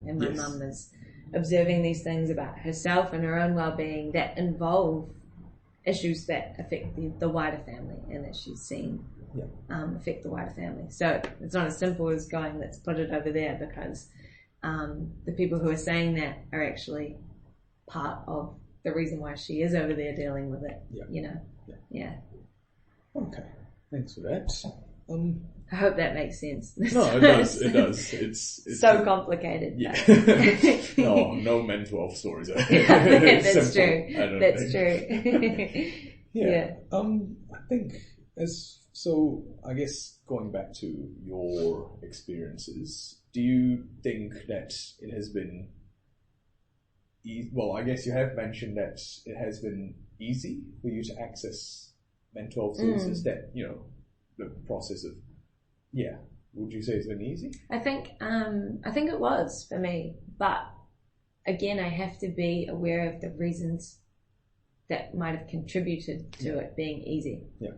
and my mum is observing these things about herself and her own well-being that involve issues that affect the wider family, and that she's seen affect the wider family. So it's not as simple as going, let's put it over there, because the people who are saying that are actually part of the reason why she is over there dealing with it. Okay, thanks for that. I hope that makes sense. No, it does. It does. It's so complicated. Yeah. No mental health stories are that's simple. True. That's true. Yeah. I think I guess going back to your experiences, do you think that it has been well, I guess you have mentioned that it has been easy for you to access mental health services, that, the process of, would you say it's been easy? I think it was for me, but again, I have to be aware of the reasons that might have contributed to it being easy. Yeah.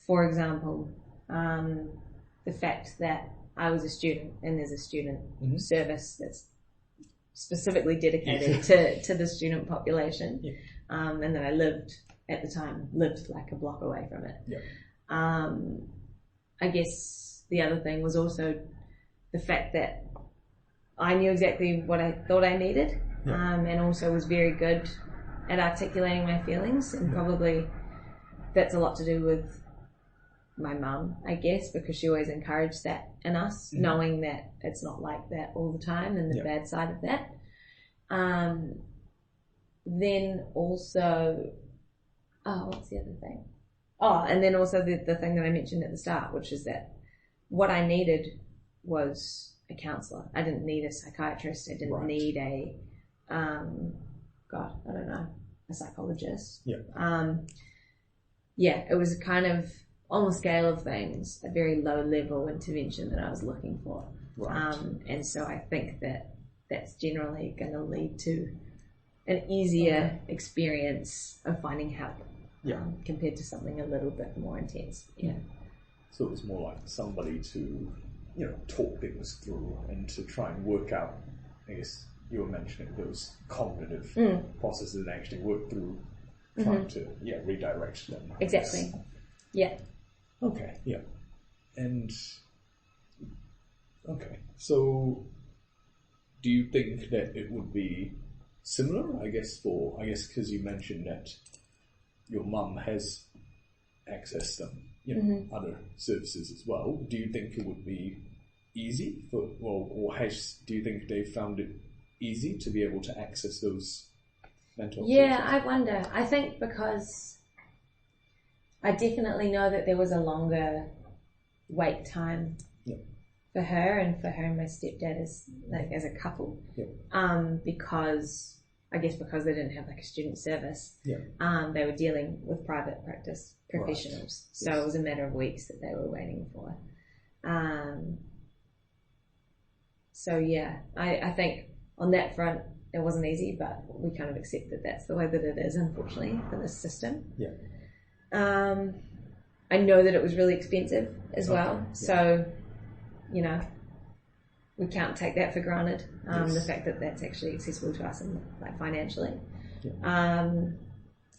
For example, the fact that I was a student and there's a student service that's specifically dedicated to the student population, and that I lived like a block away from it. Yeah. I guess the other thing was also the fact that I knew exactly what I thought I needed, and also was very good at articulating my feelings, and probably that's a lot to do with my mum, I guess, because she always encouraged that in us, knowing that it's not like that all the time, and the bad side of that. Then also, what's the other thing? And then also the thing that I mentioned at the start, which is that what I needed was a counsellor. I didn't need a psychiatrist. I didn't need a, a psychologist. It was kind of, on the scale of things, a very low level intervention that I was looking for. Right. And so I think that that's generally going to lead to an easier experience of finding help. Compared to something a little bit more intense. So it was more like somebody to, talk things through and to try and work out, I guess you were mentioning those cognitive processes and actually work through trying to, redirect them. Exactly. Yeah. Okay, yeah. And, so do you think that it would be similar, I guess, because you mentioned that your mum has accessed them, other services as well. Do you think it would be easy do you think they found it easy to be able to access those mental health services? I wonder. I think because I definitely know that there was a longer wait time for her and my stepdad as a couple. Because they didn't have like a student service, they were dealing with private practice professionals. Right. So it was a matter of weeks that they were waiting for. I think on that front it wasn't easy, but we kind of accept that that's the way that it is, unfortunately, for this system. I know that it was really expensive as well, so we can't take that for granted. The fact that that's actually accessible to us and financially.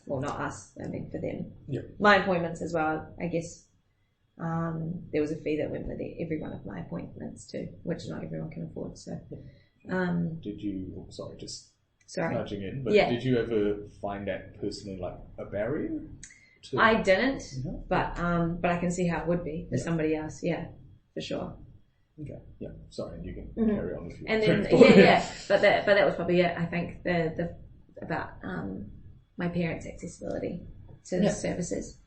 Well, not us, I mean for them. My appointments as well, I guess. There was a fee that went with every one of my appointments too, which not everyone can afford. So, did you? Sorry, nudging in. But did you ever find that personally like a barrier? I didn't, but I can see how it would be for somebody else. Yeah, for sure. Okay. Yeah. Sorry, you can carry on if you want. And then but that was probably it. I think the about my parents' accessibility to the services.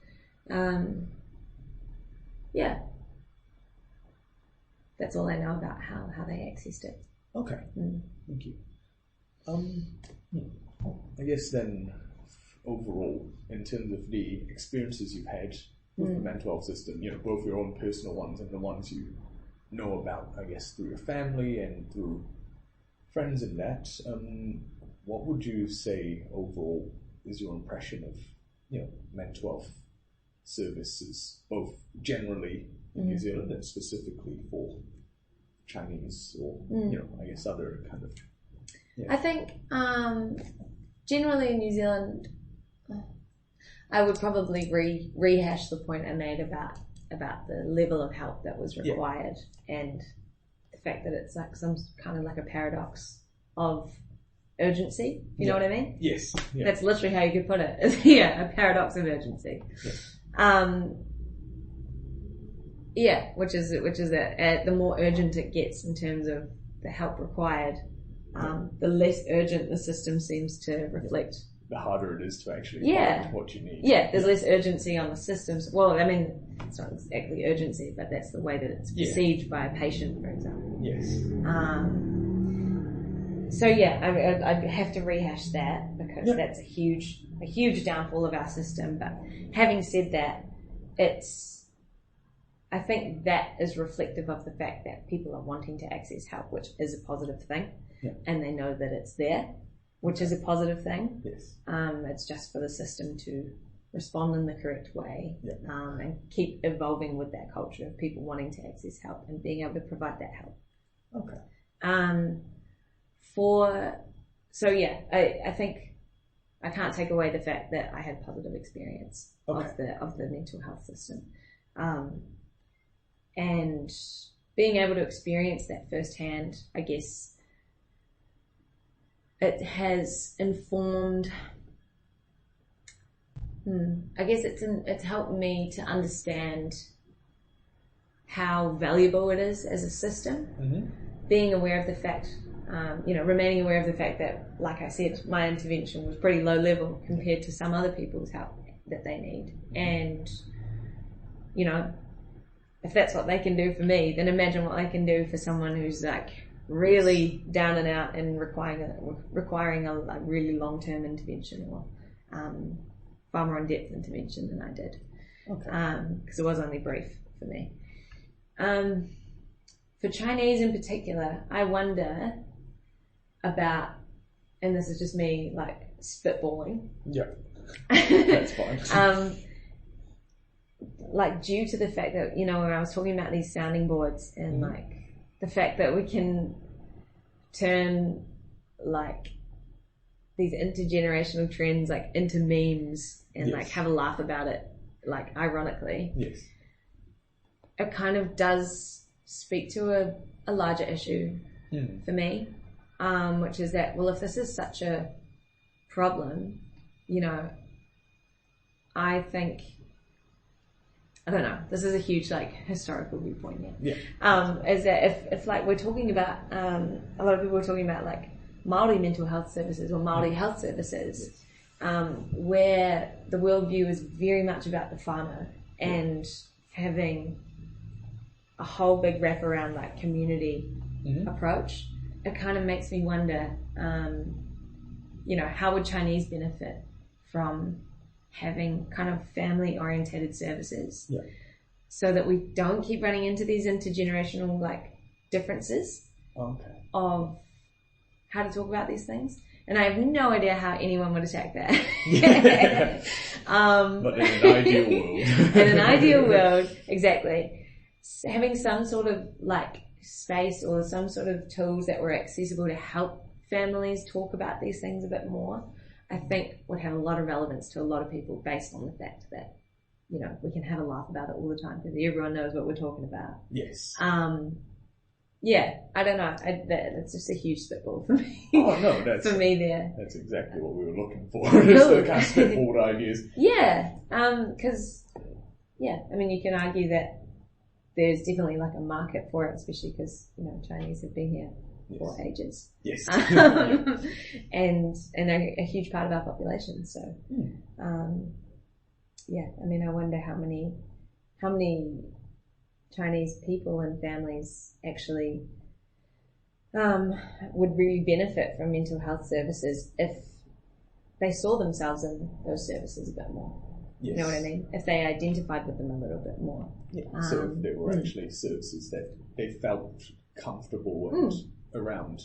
That's all I know about how they accessed it. Okay. Thank you. I guess then, overall, in terms of the experiences you've had with the mental health system, both your own personal ones and the ones you know about, I guess, through your family and through friends and that, what would you say overall is your impression of, mental health services, both generally in New Zealand and specifically for Chinese or you know, I guess other kind of. Yeah. I think generally in New Zealand, I would probably rehash the point I made about the level of help that was required and the fact that it's like some kind of like a paradox of urgency. You know what I mean? Yes. Yeah. That's literally how you could put it. Yeah, a paradox of urgency. Yeah. Which is that the more urgent it gets in terms of the help required, the less urgent the system seems to reflect. The harder it is to actually find what you need. Yeah, there's less urgency on the systems. Well, I mean, it's not exactly urgency, but that's the way that it's perceived by a patient, for example. Yes. So yeah, I'd have to rehash that because that's a huge downfall of our system. But having said that, I think that is reflective of the fact that people are wanting to access help, which is a positive thing, and they know that it's there, which is a positive thing. Yes. It's just for the system to respond in the correct way, and keep evolving with that culture of people wanting to access help and being able to provide that help. Okay. I think I can't take away the fact that I had positive experience of the mental health system. And being able to experience that firsthand, I guess, it has informed. I guess it's helped me to understand how valuable it is as a system. Mm-hmm. Being aware of the fact, remaining aware of the fact that, like I said, my intervention was pretty low level compared to some other people's help that they need, and if that's what they can do for me, then imagine what they can do for someone who's like really down and out and requiring a really long-term intervention or far more in-depth intervention than I did. Okay. Because it was only brief for me. For Chinese in particular, I wonder about, and this is just me like spitballing. Yeah, that's fine. Like due to the fact that, when I was talking about these sounding boards and like the fact that we can turn like these intergenerational trends like into memes and like have a laugh about it, like ironically. Yes. It kind of does speak to a larger issue for me, which is that, well, if this is such a problem, I think, I don't know, this is a huge like historical viewpoint here. Yeah. Is that if like we're talking about, a lot of people are talking about like Māori mental health services or Māori health services, where the worldview is very much about the whānau and having a whole big wrap around like community approach. It kind of makes me wonder, how would Chinese benefit from having kind of family orientated services so that we don't keep running into these intergenerational like differences of how to talk about these things. And I have no idea how anyone would attack that. But in an ideal world. In an ideal world, exactly. Having some sort of like space or some sort of tools that were accessible to help families talk about these things a bit more, I think would have a lot of relevance to a lot of people based on the fact that, we can have a laugh about it all the time because everyone knows what we're talking about. Yes. Yeah, I don't know. That's just a huge spitball for me. Oh, no, that's... for me there. That's exactly what we were looking for. Just the kind of spitballed ideas. Yeah, because, you can argue that there's definitely like a market for it, especially because, Chinese have been here for ages. Yes. And they're a huge part of our population. So, I wonder how many Chinese people and families actually would really benefit from mental health services if they saw themselves in those services a bit more. Yes. You know what I mean? If they identified with them a little bit more. Yeah. So if there were actually services that they felt comfortable and around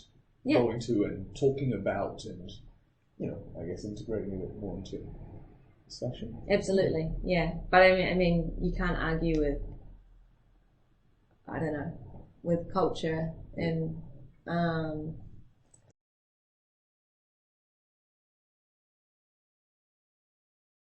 going to and talking about and, I guess integrating a bit more into discussion. Absolutely, yeah. But I mean, you can't argue with, I don't know, with culture and